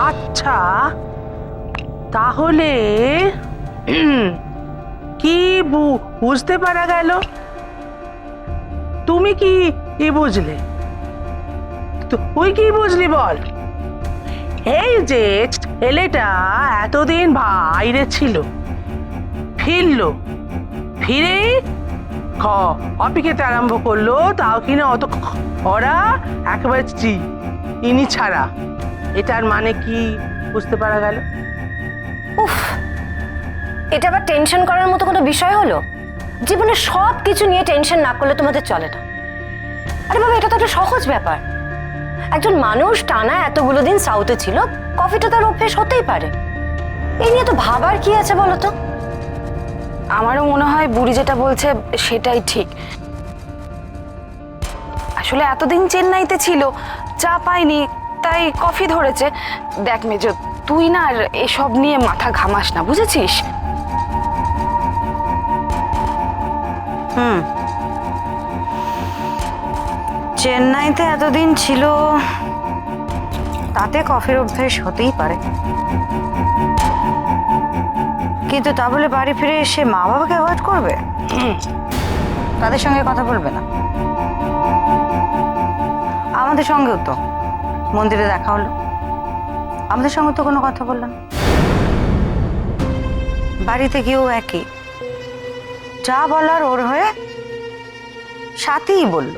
আচ্ছা, তাহলে কি বুঝতে পারা গেল? তুমি কি বুঝলে? তুই কি বুঝলি বল? এই যে ছেলেটা এতদিন বাইরে ছিল, ফিরলো, ফিরেই কফি খেতে আরম্ভ করলো, তাও কিনা অত খরা একেবারে চিনি ছাড়া। এটার মানে কি বুঝতে পারা গেল? উফ, এটা আবার টেনশন করার মতো কোনো বিষয় হলো? জীবনে সব কিছু নিয়ে টেনশন না করলে তোমাদের চলে না। আরে বাবা, এটা তো একটা সহজ ব্যাপার। একজন মানুষ টানা এতগুলো দিন সাউথে ছিল, কফিটা তার অভ্যেস হতেই পারে। এই নিয়ে তো ভাবার কি আছে বলো তো? আমারও মনে হয় বুড়ি যেটা বলছে সেটাই ঠিক। আসলে এতদিন চেন্নাইতে ছিল, চা পাইনি, তাই কফি ধরেছে। দেখ মেজো, তুই না আর এসব নিয়ে মাথা ঘামাস না, বুঝেছিস? চেন্নাইতে এতদিন ছিল, তাতে কফির অভ্যেস হতেই পারে, কিন্তু তা বলে বাড়ি ফিরে এসে মা বাবাকে অ্যাভয়েড করবে? তাদের সঙ্গে কথা বলবে না? আমাদের সঙ্গেও তো মন্দিরে দেখা হলো, আমাদের সঙ্গে তো কোনো কথা বললাম। বাড়িতে গিয়েও একই, যা বলার ওর হয়ে সাথেই বলল।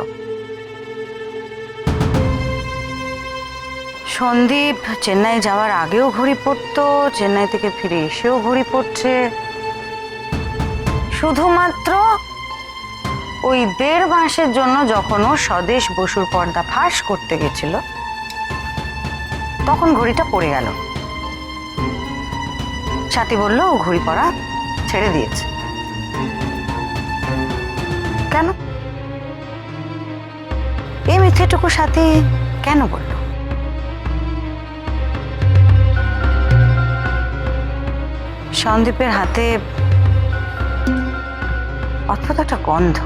সন্দীপ চেন্নাই যাওয়ার আগেও ঘড়ি পড়তো, চেন্নাই থেকে ফিরে এসেও ঘড়ি পড়ছে। শুধুমাত্র ওই 1.5 মাসের জন্য যখন ও স্বদেশ বসুর পর্দা ফাঁস করতে গেছিল, তখন ঘড়িটা পড়ে গেল। সাথী বলল ও ঘড়ি পরা ছেড়ে দিয়েছে। কেন? এই মিথ্যেটুকু সাথী কেন বলল? সন্দীপের হাতে অদ্ভুত একটা গন্ধ,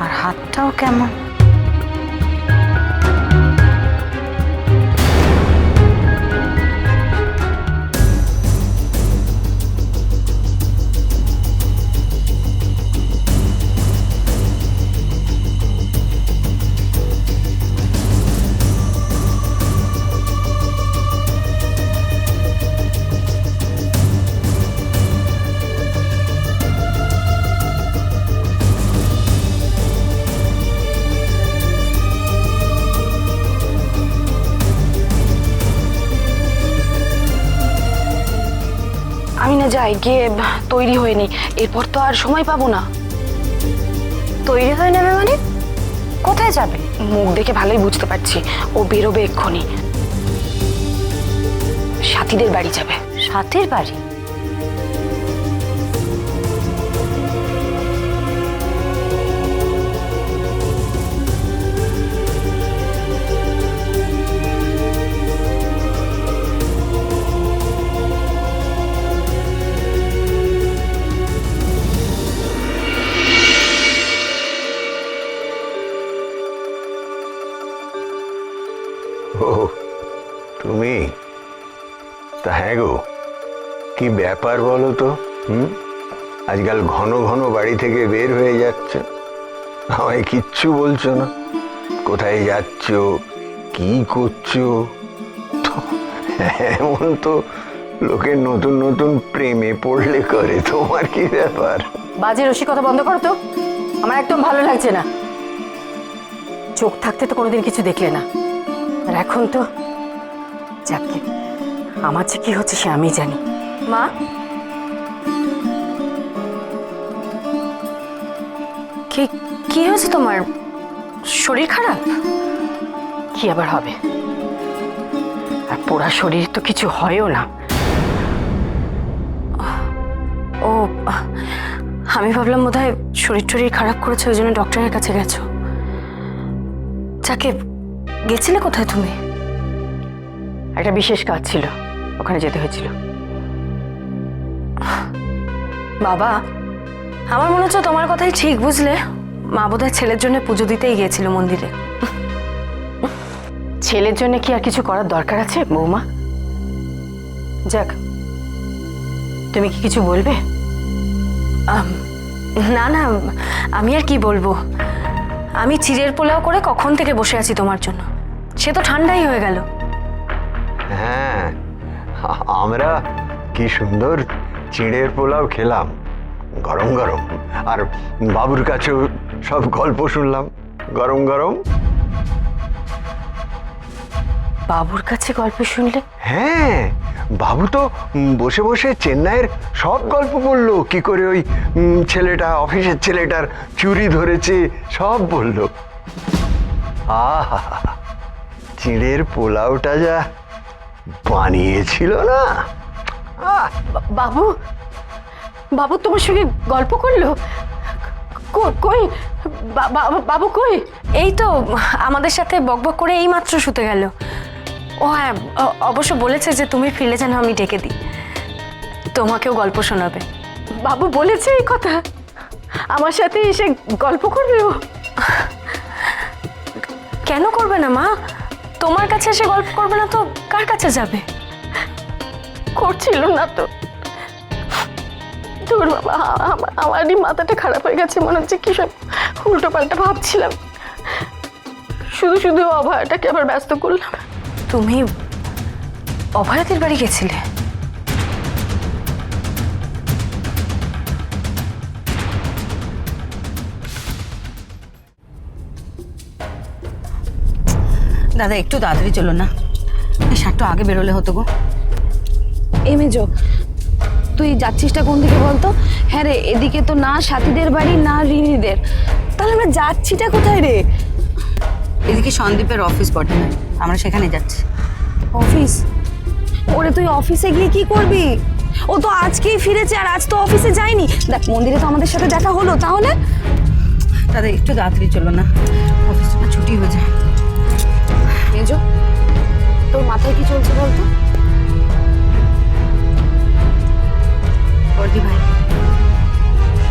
আর হাতটাও কেমন। আমি না যাই, গিয়ে তৈরি হয়ে নি, এরপর তো আর সময় পাবো না। তৈরি হয়ে নেবে মানে? কোথায় যাবে? মুখ দেখে ভালোই বুঝতে পারছি ও বেরোবে এক্ষুনি। সাথীদের বাড়ি যাবে। সাথীর বাড়ি? ও তুমি? তা হ্যাঁ গো, কি ব্যাপার বলো তো? আজকাল ঘন ঘন বাড়ি থেকে বের হয়ে যাচ্ছ, আমায় কিচ্ছু বলছো না। কোথায় যাচ্ছ, কি করছো? এমন তো লোকের নতুন নতুন প্রেমে পড়লে করে, তোমার কি ব্যাপার? বাজে রসিকতা বন্ধ করো তো, আমার একদম ভালো লাগছে না। চোখ থাকতে তো কোনোদিন কিছু দেখলে না, আর এখন তো যাকে আমার যে কি হচ্ছে সে আমি জানি। মা, কি হয়েছে তোমার? শরীর খারাপ? কি আবার হবে? আর পোড়া শরীর তো কিছু হয়ও না। ও, আমি ভাবলাম বোধহয় শরীর খারাপ করেছে, ওই জন্য ডক্টরের কাছে গেছো। যাকে গেছিলে কোথায় তুমি? একটা বিশেষ কাজ ছিল, ওখানে যেতে হয়েছিল। বাবা, আমার মনে হচ্ছে তোমার কথাই ঠিক, বুঝলে? মা বোধহয় ছেলের জন্য পুজো দিতেই গিয়েছিল মন্দিরে। ছি ছেলের জন্য কি আর কিছু করার দরকার আছে বৌমা? যাক, তুমি কি কিছু বলবে? না না, আমি আর কি বলবো। আমি চিড়ের পোলাও করে কখন থেকে বসে আছি তোমার জন্য, সে তো ঠান্ডাই হয়ে গেল। হ্যাঁ, আমরা কি সুন্দর চিড়ের পোলাও খেলাম গরম গরম, আর বাবুর কাছেও সব গল্প শুনলাম গরম গরম। বাবুর কাছে গল্প শুনলে? হ্যাঁ, বাবু তো বসে বসে চেন্নাইয়ের সব গল্প বললো, কি করে ওই ছেলেটা, অফিসের ছেলেটার চুরি ধরেছে, সব বললো। আহা, চিড়ের পোলাওটা যা বানিয়েছিল না। বাবু, বাবু তোমার সঙ্গে গল্প করলো? কই বাবু কই? এই তো আমাদের সাথে বকবক করে এই মাত্র শুতে গেল। ও হ্যাঁ, অবশ্য বলেছে যে তুমি ফিরলে যেন আমি ডেকে দিই, তোমাকেও গল্প শোনাবে। বাবু বলেছে এই কথা? আমার সাথে এসে গল্প করবে ও? কেন করবে না মা? তোমার কাছে এসে গল্প করবে না তো কার কাছে যাবে? করছিল না তো। তোর বাবা, আমারই মাথাটা খারাপ হয়ে গেছে, মনে হচ্ছে কি সব উল্টো পাল্টা ভাবছিলাম, শুধু শুধু অভয়াটাকে আবার ব্যস্ত করলাম। তুমি অভয়াদের বাড়ি গেছিলে? দাদা একটু তাড়াতাড়ি চলো না, এই শার্টটা আগে বেরোলে হতো গো। এ মেজো, তুই যাচ্ছিসটা কোন দিকে বলতো? হ্যাঁ রে, এদিকে তো না সাথীদের বাড়ি না রিনিদের, তাহলে আমরা যাচ্ছিটা কোথায় রে? এদিকে সন্দীপের অফিস বটে, আমরা সেখানে যাচ্ছি। অফিস? ওরে তুই অফিসে গিয়ে কি করবি? ও তো আজকেই ফিরেছে, আর আজ তো অফিসে যায়নি। দেখ, মন্দিরে তো আমাদের সাথে দেখা হলো, তাহলে দাদা একটু তাড়াতাড়ি চলো না, অফিসটা ছুটি হয়ে যায়। মেজো, তোর মাথায় কি চলছে বলতো? বর্দি ভাই,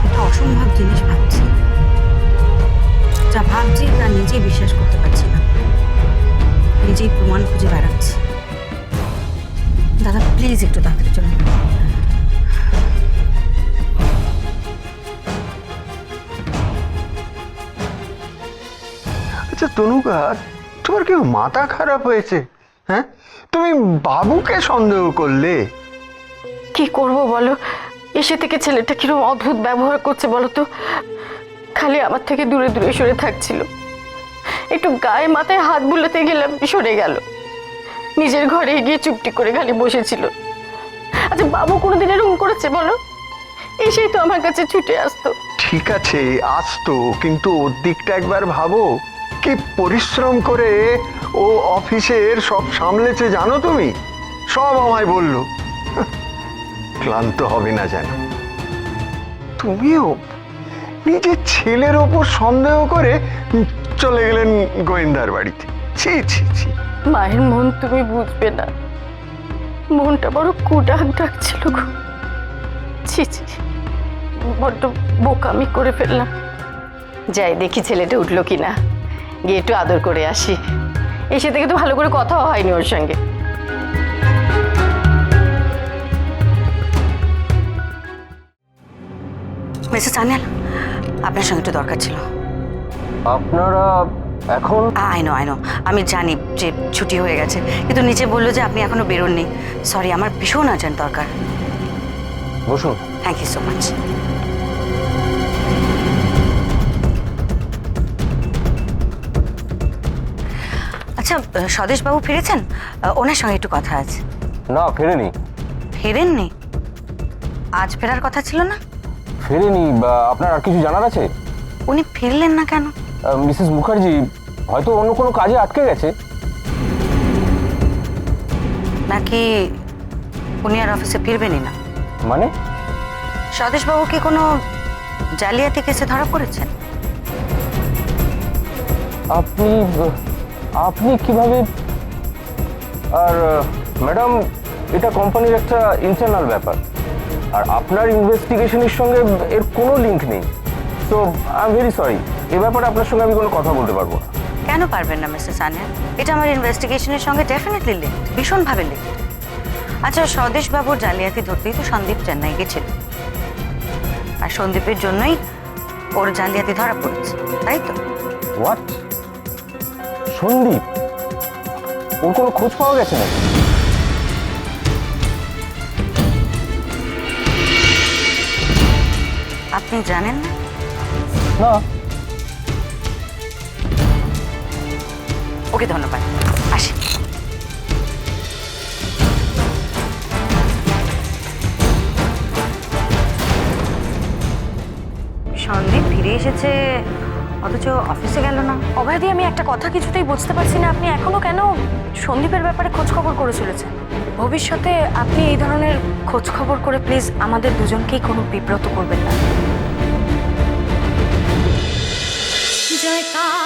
একটা অসম্ভব জিনিস ভাবছি, যা ভাবছি তা নিজেই বিশ্বাস করতে পারছি না, নিজেই প্রমাণ খুঁজে বেড়াচ্ছি। দাদা প্লিজ একটু তাড়াতাড়ি চলুন। আচ্ছা তনুকা, তোমার কি মাথা খারাপ হয়েছে? হ্যাঁ, তুমি বাবুকে সন্দেহ করলে? কি করব বলো, এসে থেকে ছেলেটা কিরকম অদ্ভুত ব্যবহার করছে বলো তো। খালি আমার থেকে দূরে দূরে সরে থাকছিল, একটু গায়ে মাথায় হাত বুলাতে গেলাম সরে গেল, নিজের ঘরে গিয়ে চুপটি করে খালি বসেছিল। আচ্ছা বাবু কোনোদিন এরকম করেছে বলো? এসেই তো আমার কাছে ছুটে আসতো। ঠিক আছে, আসতো, কিন্তু ওর দিকটা একবার ভাবো, কি পরিশ্রম করে ও অফিসের সব সামলেছে জানো তুমি? সব আমায় বলল। ক্লান্ত হবে না যেন। তুমিও নিজের ছেলের ওপর সন্দেহ করে চলে গেলেন গোয়েন্দার বাড়িতে। ছি ছি ছি। মায়ের মন তুমি বুঝবে না, মনটা বড় কুডাক ডাকছিল গো। ছি ছি, বড্ড বোকামি করে ফেললাম। যাই দেখি ছেলেটা উঠলো কিনা, গিয়ে একটু আদর করে আসি। এসে থেকে তো ভালো করে কথাও হয়নি ওর সঙ্গে। মিসেস আনিয়াল, আপনার সঙ্গে একটু দরকার ছিল। আপনারা এখন? আই নো, আমি জানি যে ছুটি হয়ে গেছে, কিন্তু নিচে বললো যে আপনি এখনো বেরোননি। সরি, আমার ভীষণ আর্জেন্ট দরকার। বসুন। Thank you so much. আচ্ছা, স্বদেশবাবু ফিরেছেন? ওনার সঙ্গে একটু কথা আছে। না, ফেরেনি। ফেরেননি? আজ ফেরার কথা ছিল না? ফেরেনি। আপনার আর কিছু জানার আছে? উনি ফিরলেন না কেন? মিসেস মুখার্জি হয়তো অন্য কোনো কাজে আটকে গেছে। নাকি উনি আর অফিসে ফিরবেনই না? মানে? স্বদেশবাবু কি কোনো জালিয়াতি কেসে ধরা পড়েছেন? আপনি কিভাবে? আর ম্যাডাম, এটা কোম্পানির একটা ইন্টারনাল ব্যাপার, আর আপনার ইনভেস্টিগেশনের সঙ্গে এর কোনো লিঙ্ক নেই। So I am very sorry, এ ব্যাপারে আপনার সঙ্গে আমি কোনো কথা বলতে পারবো না। কেন পারবেন না মিস্টার সানিয়া? এটা আমার ইনভেস্টিগেশনের সঙ্গে ডেফিনেটলি লিঙ্ক, ভীষণভাবে লিঙ্ক। আচ্ছা, স্বদেশ বাবুর জালিয়াতি ধরতেই তো সন্দীপ চেন্নাই গেছিল, আর সন্দীপের জন্যই ওর জালিয়াতি ধরা পড়েছে, তাই তো? হোয়াট? সন্দীপ? ওর কোনো খোঁজ পাওয়া গেছে নাকি? আপনি জানেন না? না। ওকে ধন্যবাদ, আসি। সন্দীপ ফিরে এসেছে অথচ অফিসে গেল না। অভয়দি, আমি একটা কথা কিছুতেই বুঝতে পারছি না, আপনি এখনো কেন সন্দীপের ব্যাপারে খোঁজ খবর করে চলেছেন? ভবিষ্যতে আপনি এই ধরনের খোঁজ খবর করে প্লিজ আমাদের দুজনকেই কোনো বিব্রত করবেন না। জয়কার।